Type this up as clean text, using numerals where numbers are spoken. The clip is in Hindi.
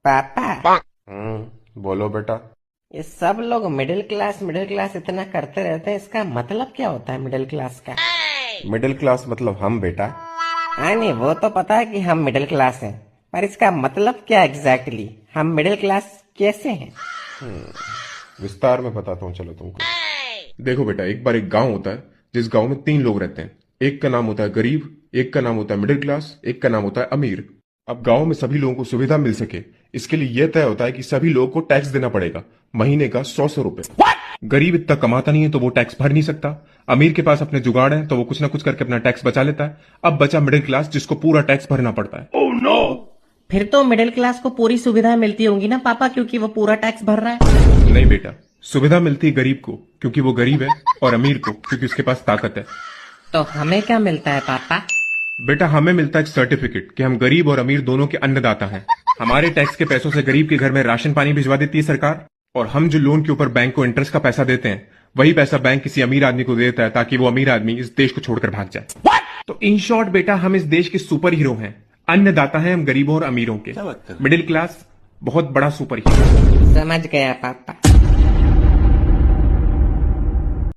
पापा, बोलो बेटा। ये सब लोग मिडिल क्लास इतना करते रहते हैं, इसका मतलब क्या होता है मिडिल क्लास का? मिडिल क्लास मतलब हम बेटा। हाँ नहीं, वो तो पता है कि हम मिडिल क्लास हैं, पर इसका मतलब क्या एग्जैक्टली? हम मिडिल क्लास कैसे हैं? विस्तार में बताता हूँ चलो तुमको। देखो बेटा, एक बार एक गांव होता है जिस गांव में तीन लोग रहते हैं। एक का नाम होता है गरीब, एक का नाम होता है मिडिल क्लास, एक का नाम होता है अमीर। अब गांव में सभी लोगों को सुविधा मिल सके, इसके लिए यह तय होता है कि सभी लोगों को टैक्स देना पड़ेगा, महीने का 100 रुपए। गरीब इतना कमाता नहीं है तो वो टैक्स भर नहीं सकता। अमीर के पास अपने जुगाड़ है तो वो कुछ ना कुछ करके अपना टैक्स बचा लेता है। अब बचा मिडिल क्लास जिसको पूरा टैक्स भरना पड़ता है। फिर तो मिडिल क्लास को पूरी सुविधा मिलती होंगी ना पापा, क्योंकि वो पूरा टैक्स भर रहा है। नहीं बेटा, सुविधा मिलती है गरीब को क्योंकि वो गरीब है, और अमीर को क्योंकि उसके पास ताकत है। तो हमें क्या मिलता है पापा? बेटा, हमें मिलता है एक सर्टिफिकेट कि हम गरीब और अमीर दोनों के अन्नदाता हैं। हमारे टैक्स के पैसों से गरीब के घर में राशन पानी भिजवा देती है सरकार, और हम जो लोन के ऊपर बैंक को इंटरेस्ट का पैसा देते हैं, वही पैसा बैंक किसी अमीर आदमी को देता है ताकि वो अमीर आदमी इस देश को छोड़कर भाग जाए। तो इन शॉर्ट बेटा, हम इस देश के सुपर हीरो हैं। अन्नदाता हैं हम गरीबों और अमीरों के। मिडिल क्लास बहुत बड़ा सुपर हीरो। समझ गया पापा।